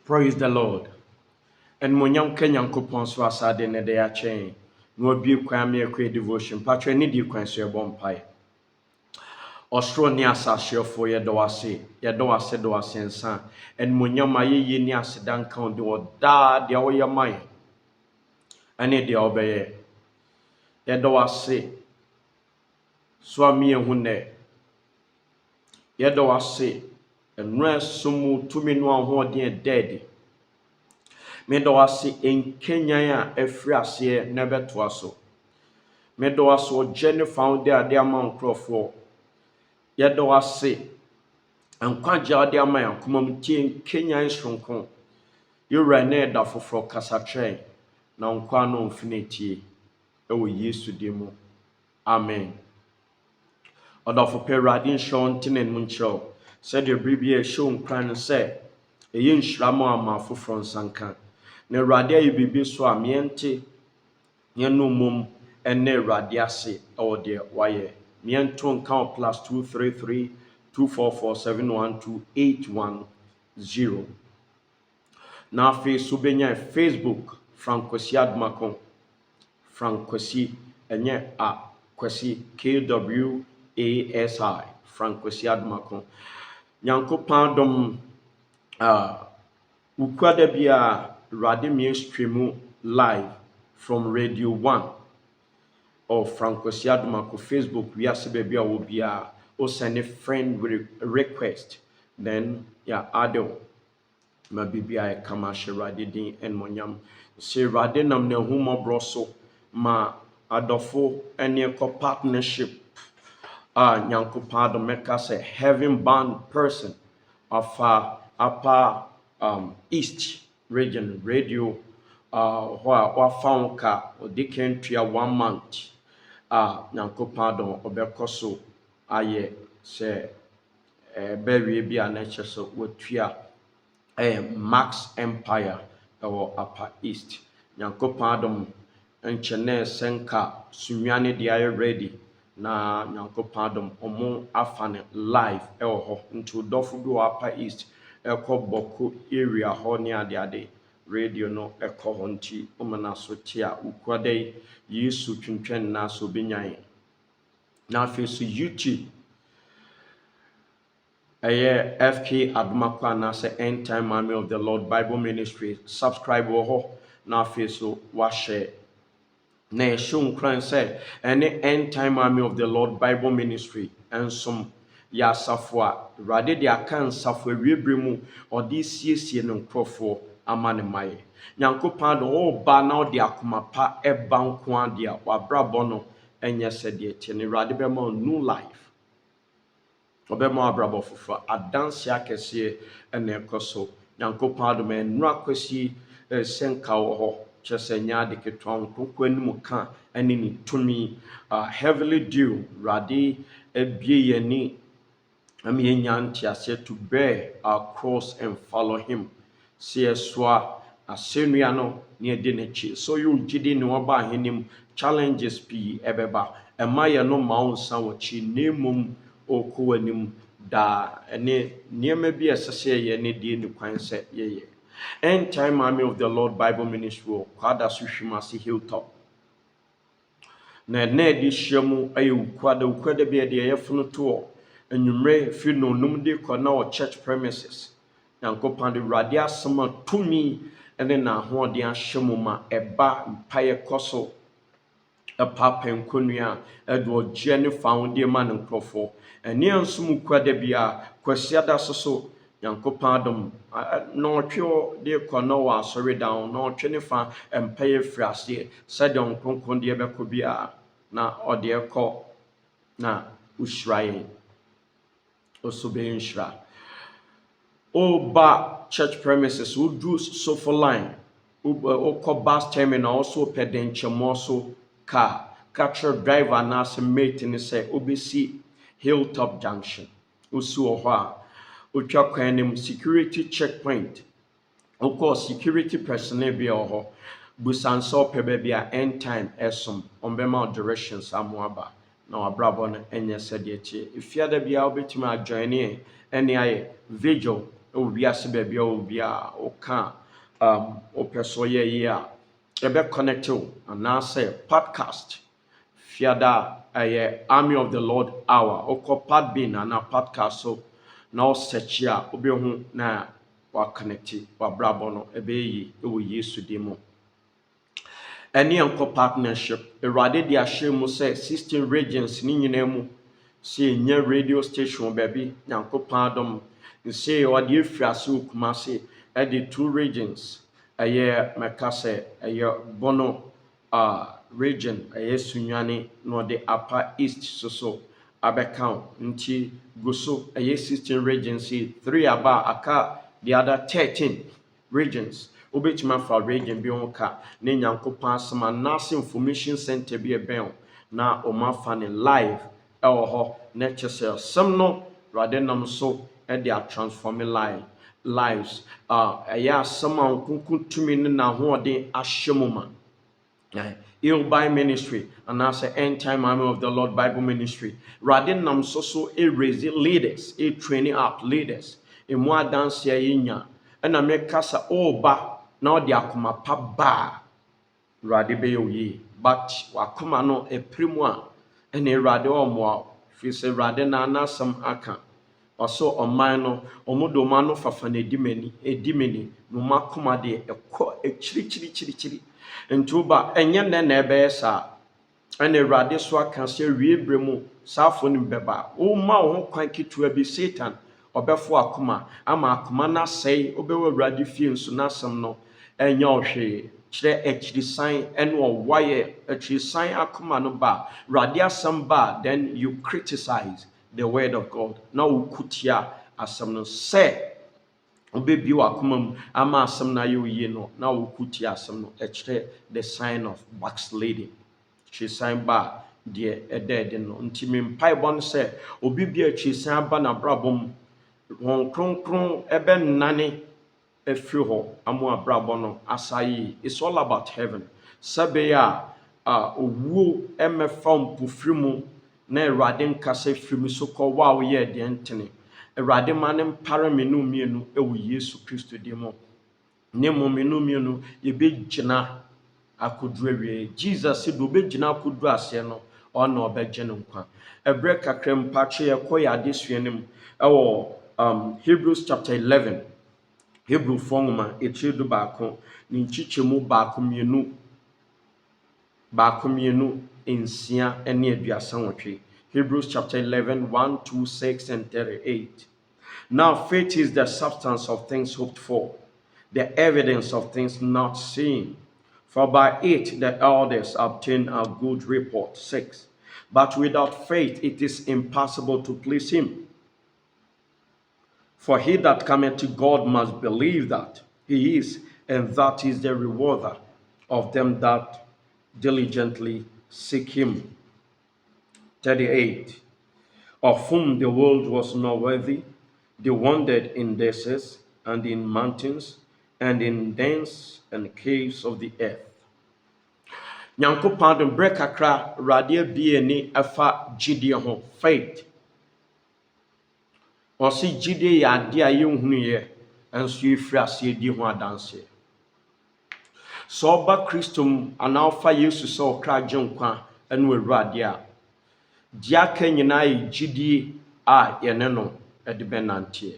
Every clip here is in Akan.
Praise the Lord. And monyam kenyan kupon so asade ne de ya chen. No bi kwan me ekwe devotion. Patro ni di kwan so e bompai. Osro ni asahefo ye do ase. Ye do ase do asensa. And monyam ayeyi ni asedan kan de oda de wo ye man. Ane de obeye. Ye do ase. So ami ehu ne. Ye do ase. Enra sumu tumi no ahoden dead. Medo ase enkenyan a afiri ase na beto aso. Medo ase ogene founder ade ama nkrofo. Yedo ase enkwagye ade ama yankomam tie enkenyan sonkon. Yura na eda foforo kasatren na nkwa no mfinetie. Ewo Yesu demo. Amen. Odafo perade nshon tinen munchro. Said your bribie show nkran se eye nhyiramo ama foforo nsanka. Na Awurade ayi bibi so a miente yenu mum ene Awurade ase ewo de waye miento nka +233 244712810 na afi so benya Facebook Francoisi Admakon Francoisi enye a Kwesi KWASI Francoisi Admakon Nyankopɔn dom ukwada bia Radimir streamu live from Radio 1 or Francoisi Admakon Facebook. We are baby will be or send a friend with a request. Then Ado maybe I come Radidin and Monyam. Say Radinam ne humo broso ma adofo any partnership. Nyanko Pado Meka say heaven bound person of upper East region radio where found ka odiken tria 1 month Nyanko Pado obekoso aye say berry bi anache so wotua Max Empire or upper East Nyanko Pado enchene senka sunyane de aye ready na Nyankopɔn omo afane live ho into dofo bi upper East boko area ho ne ade radio no ho nti omana so tia ukwade Yesu twintwen na so benyan na face YouTube FK Admakwa na say End Time Army of the Lord Bible Ministry subscribe ho na face so wa share na show nkran say any End Time Army of the Lord Bible Ministry and some ya safwa rade de akan safwa wiebremu odi siesie no nkrofo amane maye Nyankopɔn do o ba na odi akoma pa eba nko ade a wabrabɔ no enye sede tie ne rade be ma new life obema abrabɔ foforo adanse akese ene ekoso Nyankopɔn do me nura kwasi senka wo ho chese nya de ketwa nkoko anim ka ene ni tumi heavily due rade ebie yeni to bear our cross and follow him. See swa asenua no ne de nechi. So you jidi no oba henim challenges pi ebeba. Emaye no maunsa wachi nemum oko anim da ene niema bi esese ye ne de ni kwan se ye. End Time Army of the Lord Bible Ministry kwada suhwimase hilltop. Na di hyiamu aye ukwada bi de yefunu to enyumre fi no numde kona o church premises Nyankopɔn de Awurade asema tumi ene na hoɔden ahyemu ma eba mpaye koso papa nkonua edo ogye ne faunde ma ne nkrofo ene ansum kwada bia kwasiada soso Nyankopɔn adom no tweo de kona wa asori down no twe ne fa mpaye frase sade onkonkon de beko bia na ode ekɔ na ushraye Osubenshra. Oba church premises who do so for line. Oko bus terminal also pedenchemoso car. Capture driver na se mate ni say obisi Hilltop Junction. Usu ohwa. Utwa kwanim security checkpoint. Oko security personnel bi oho. Busanso pebebia End Time esum. Ombema directions amuaba. Na wabrabo no enye sede tie ifiada bia obetimi ajoine ene aye vigil wiase baabi a obi a woka opeso ye ye a ebe connect you anaasɛ podcast fiada ɛyɛ Army of the Lord Hour okɔ Podbean ana podcast so na o search a obehu na wa connect wa brabo no ebe yi ewo Yesu di mu ɛne yɛnkɔ partnership Awurade de ahyɛ mu sɛ 16 regions ni nyina mu sɛ ɛnya radio station baabi Nyankopɔn adom sɛ ɔde efiri ase Kumase ɛde 2 regions ɛyɛ mɛka sɛ ɛyɛ Bono region ɛyɛ Sunyane na ɔde Upper East so abɛka nti guso ɛyɛ 16 regions 3 aba aka the other 13 regions obetuma fa region bi ho ka ne Nyankopɔn asɛm anaasɛ information center bi ɛbɛn na ɔma fa ne live ɛwɔ hɔ na kyesɛ asɛm no Awurade nam so ɛde a transform lives ɛyɛ asɛm a nkonkon tumi ne na hoɔden ahyɛ mu ma Ilbai Ministry anaasɛ End Time Army of the Lord Bible Ministry Awurade nam so raise leaders training up leaders emu adanse yɛnya ɛna meka sɛ ɔba na ɔde akoma pa ba Awurade bɛyɛ oyi but wakoma no eprimu a ɛna Awurade ɔmoa fi sɛ Awurade na anasɛm aka ɔso ɔman no ɔmodoma no fafa na edimeni no makoma de ɛkɔ ekyirikyirikyirikyiri ntuba ɛnyɛ nɛ na ɛbɛyɛ saa ɛna Awurade so aka sɛ wiebre mu saafo no bɛba wo ma wo ho kwan ketewa bi Satan ɔbɛfo akoma ama akoma na sɛe ɔbɛwɔ Awurade fie nso n'asɛm no ɛnyɛ ɔhwee kyerɛ akyirisan ɛne ɔwayɛ akyirisan akoma no ba Awurade asɛm ba then you criticize the word of God na wokutia asɛm no sɛ obebi wakoma mu ama asɛm na yɛ oye no na wokutia asɛm no ɛkyerɛ the sign of backsliding akyirisan ba deɛ ɛdɛɛde no nti me mpaebɔ no sɛ obi bi akyirisan aba na brabɔ mu wɔn kronkron ɛbɛnane efiri hɔ amu abrabɔ no asayi it's all about heaven sɛbɛyɛ a owuo ɛmɛfa mpofiri mu na Awurade nkasa firi mu so kɔ wa wo yɛ deɛ ntene Awurade ma ne mpare me no mienu ɛwɔ Yesu Kristo di mu ne mo me no mienu yɛbɛgyina akodu awie Jesus do bɛgyina akodu ase no ɔna ɔbɛgye no nkwa ɛbrɛ kakra mpatwe yɛkɔ yɛ adesua nim ɛwɔ Hebrews chapter 11 Hebrew nwoma etiri do baako ne nkyikyɛmu baako mienu nsia ɛne aduasa nwɔtwe Hebrews chapter 11 1 2 6 and 38 Now faith is the substance of things hoped for, the evidence of things not seen, for by it the elders obtained a good report. 6 But without faith it is impossible to please him. For he that cometh to God must believe that he is, and that is the rewarder of them that diligently seek him. 38 Of whom the world was not worthy, they wandered in deserts and in mountains and in dens and caves of the earth. Nyankopɔn de brɛ kakra Awurade abie ni ɛfa gyidie ho faith. Ɔsi gyidie yɛ ade a yɛnhunu yɛ nso yɛfiri ase di ho adanse. Sɛ ɔba Kristo mu anaa ɔfa Yesu sɛ ɔkra gye nkwa ɛne Awurade a di aka nyinaa yɛ gyidie a yɛne no ɛde bɛnanteɛ.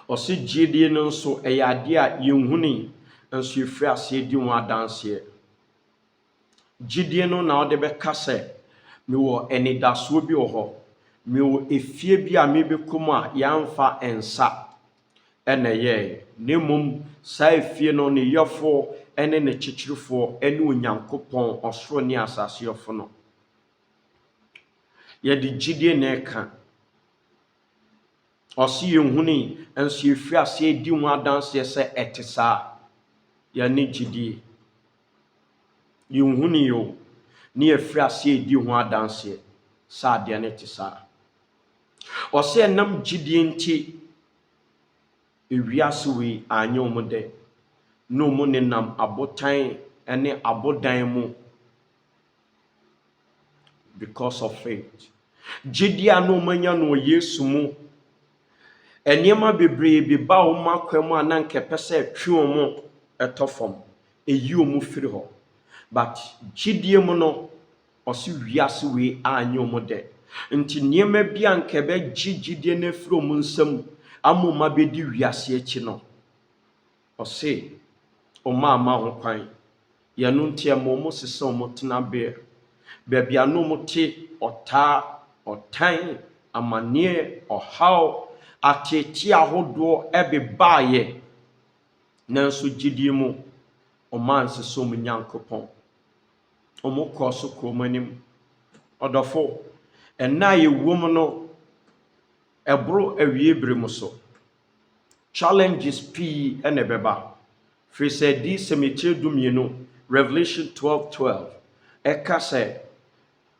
Ɔsi gyidie no nso ɛyɛ ade a yɛnhunu nso yɛfiri ase di ho adanse. Gyidie no na ɔde bɛka sɛ mewɔ anidasoɔ bi wɔ hɔ mewɔ efie bi a mebɛkɔ mu a yɛamfa nsa ɛna yɛɛ na mmom saa efie no ne yɛfoɔ ɛne ne kyekyerɛfoɔ ɛne Onyankopɔn ɔsoro ne asase yɛfo no yɛde gyidie na ɛka ɔsi yɛnhunu nso yɛfiri ase di ho adanse sɛ ɛte saa yɛne gyidie yɛnhunu yo ne yɛfiri ase di ho adanse saa deɛ ne te saa ɔsi ɛnam gyidie nti ewiase wei anya ɔmo dɛ na ɔmo nenam abotan ɛne abodan mu because of faith gyidie a na ɔmo anya no wɔ Yesu mu Enema bebree bi ba wo makwam a na nkepɛ sɛ twe wo mo ɛtɔ fam. Eyi wo mu firi hɔ. But gyidie mu no ɔsi wiase wei anye wo de. Nti nneɛma bi a nkɛbɛ gyidie na firi wo nsam amoma bedi wiase akyi no. Ɔse ɔma ho kwan. Yɛno nti ɛmo mo sesa mo tena bear. Baabi a no mo te ɔtaa, ɔtan, amanneɛ, ɔhaw, atete ahodoɔ ɛbebaayɛ. Nanso gyidie mu ɔma nsesa ɔmo Nyankopɔn. Ɔmo kɔ so kɔ ɔmo anim. Ɔdɔfo, ɛna yɛwɔ mu no ɛboro awie bere mu so. Challenges pii ɛna ɛbɛba. Firi sɛ di sɛmɛkyerɛ dumienu Revelation 12:12 ɛka sɛ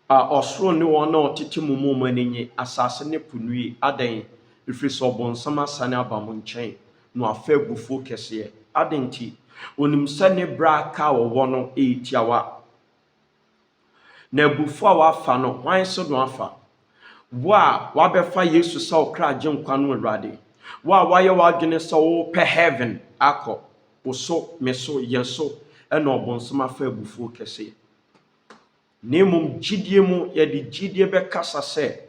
ɔsoro ne wɔn a ɔtete mu mu aninye asase ne po nue adan ɛfiri sɛ ɔbɔnsam asane aba mo nkyɛn na wafa abufuo kɛseɛ. Adan nti onim sɛ ne bra ka wɔwɔ no ɛyɛtiawa. Na abufuo a wafa no hwan so no afa? Wo a wabɛfa Yesu sɛ ɔkra agye nkwa no Awurade. Wo a wayɛ w'adwene sɛ wopɛ heaven akɔ. Wo so, me so, yɛn so ɛna ɔbɔnsam afa abufuo kɛseɛ. Na mmom gyidie mu yɛde gyidie bɛkasa sɛ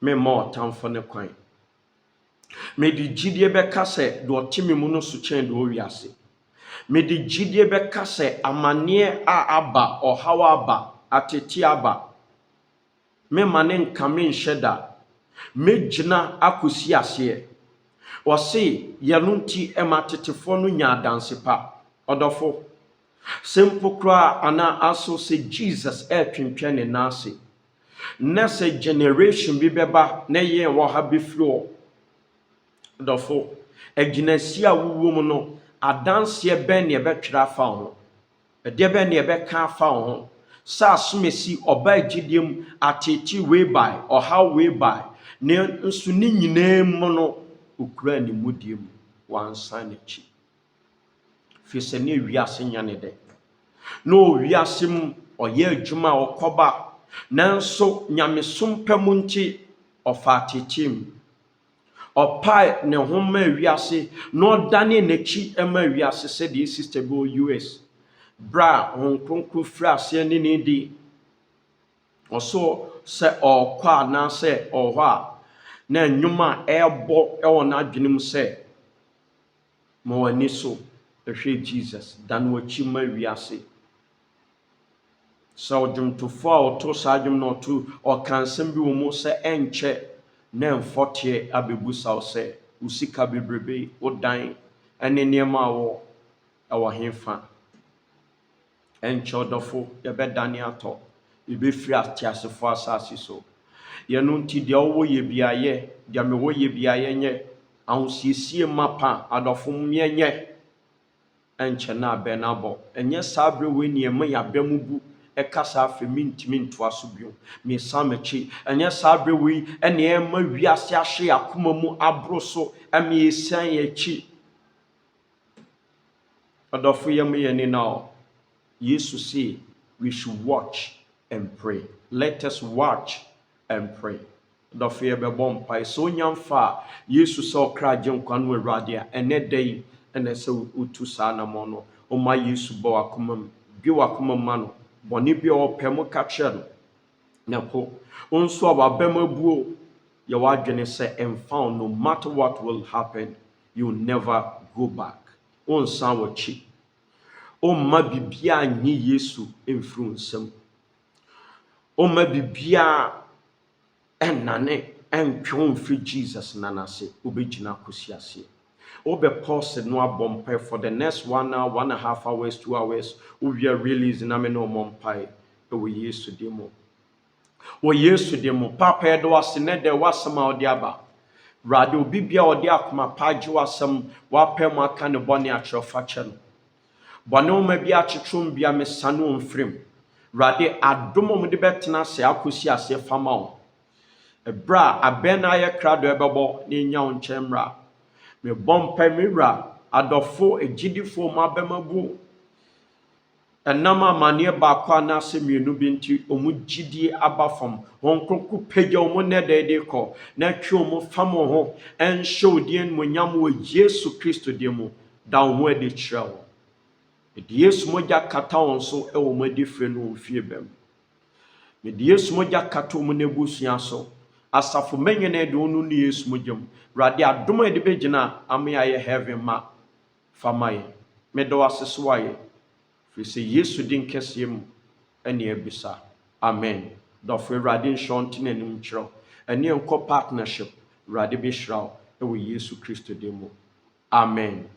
memma ɔtamfo ne kwan. Mede gyidie bɛka sɛ deɛ ɔte me mu no so kyɛn deɛ ɔwi ase. Mede gyidie bɛka sɛ amanneɛ a aba, ɔhaw aba, atete aba. Memma ne nkame nhyɛ da. Megyina akɔsi aseɛ. Ɔse yɛno nti ɛma tetefoɔ no nya adanse pa. Ɔdɔfo, sɛ mpo koraa anaa aso sɛ Jesus ɛretwentwɛn ne nan ase. Na sɛ generation bi bɛba na yɛn wɔ ha bɛfiri hɔ. Ɔdɔfo, agyinasi a wowɔ mu no adanseɛ bɛn na ɛbɛtwerɛ afa wo ho. Ɛdeɛ bɛn na ɛbɛka afa wo ho. Sɛ asomesi ɔba gyidie mu atete wei bae, ɔhaw wei bae. Ne nso ne nyinaa mu no okura ne mudie mu wansan n'akyi. Firi sɛ ne wiase nya ne dɛ. Na wiase mu ɔyɛ adwuma a ɔkɔba nanso nyamesom pɛ mu nti ɔfa atete mu. Ɔpae ne ho ma wiase na ɔdane n'akyi ma wiase sɛdeɛ sister bi wɔ US. Bra Honhom Kronkron firi aseɛ ne ne di. Ɔso sɛ ɔkɔ anaasɛ ɔhɔ a na nnwuma ɛbɔ ɛwɔ n'adwene mu sɛ ma w'ani so ɛhwɛ Jesus dan w'akyi ma wiase. Sɛ ɔdwomtofo a ɔto saa dwom na ɔka nsɛm bi wɔ mu sɛ ɛnkyɛ na mfɔteɛ abɛbusa wo sɛ wo sika bebrebe, wo dan ɛne nneɛma a wɔ ɛwɔ hefa. Ɛnkyɛ ɔdɔfo yɛbɛdane atɔ. Yɛbɛfiri ateasefo asase so. Yɛno nti deɛ ɔwɔ yɛ biayɛ, deɛ mewɔ yɛ biayɛ nyɛ, ahosiesie mapa adɔfo mmɛnyɛ. Ɛnkyɛ na abɛn abɔ. Ɛnyɛ saa bere wei nneɛma yɛabɛ mu bu ɛkasa afɛ mentimi ntoa so bio. Mesan m'akyi. Ɛnyɛ saa bere wei ɛne ɛma wiase ahye akoma mu aboro so ɛma yɛsan yɛ akyi. Ɔdɔfo yɛm yɛ ne na Jesus say we should watch and pray. Let us watch and pray. Dɔfo yɛbɛbɔ mpae sɛ onya mfa Jesus sɛ ɔkra agye nkwa no Awurade a ɛnɛ da yi ɛnɛ sɛ wotu saa namɔ no ɔma Jesus bɔ wakoma mu bi wakoma mu ma no bɔne bi a ɔpɛ mu ka kyerɛ no na po nso a wabɛm abuo yɛwɔ adwene sɛ ɛmfa no matter what will happen you never go back. Ɔnsan w'akyi. Ɔmma bibia nye Yesu mfiri nsam. Ɔmma bibia ɛnane ɛntwe mfiri Jesus nanase. Wobɛgyina akɔsi aseɛ. Wobɛpause no abɔ mpae for the next 1 hour, 1.5 hours, 2 hours. We are releasing na me no ɔmmɔ mpae ɛwɔ Yesu din mu. Wɔ Yesu din mu. Papa yɛde wase ne de wasɛm a ɔde aba. Awurade obi bia ɔde akoma pa agye wasɛm wapɛ mu aka ne bɔne akyerɛ fa kyɛ no. Bɔne woma bi akyetrom bia mesane wo mfirim. Awurade adom mu de bɛtena ase akɔsi ase fama wo. Ebra abɛn na ayɛ krado ɛbɛbɔ ne nya wo nkyɛn mmra. Mebɔ mpae me wura adɔfo egyidifo ma bɛmabu ɛnam amanneɛ baako anaasɛ mmienu bi nti ɔmo gyidie aba fam. Wɔn Kronkron pagya ɔmo nnɛ da de kɔ na twe ɔmo fam wɔn ho ɛnhyɛ wo din animuonyam wɔ Yesu Kristo din mu. Da wo ho adi kyerɛ wo. Mede Yesu mogya kata wɔn so ɛwɔ mo adifire no wɔ fie bɛm. Mede Yesu mogya kata ɔmo n'abusua so. Asafo manyina de ɔno ne Yesu mogya mu. Awurade adom a yɛde bɛgyina ama yɛayɛ heaven ma fa ma yɛ. Meda wo ase so ayɛ. Firi sɛ Yesu din kɛseɛ mu ɛne abisa. Amen. Dɔfo Awurade nhyɛ wo nte n'anim kyerɛ wo. Ɛne nkɔ partnership. Awurade bɛhyira wo ɛwɔ Yesu Kristo din mu. Amen.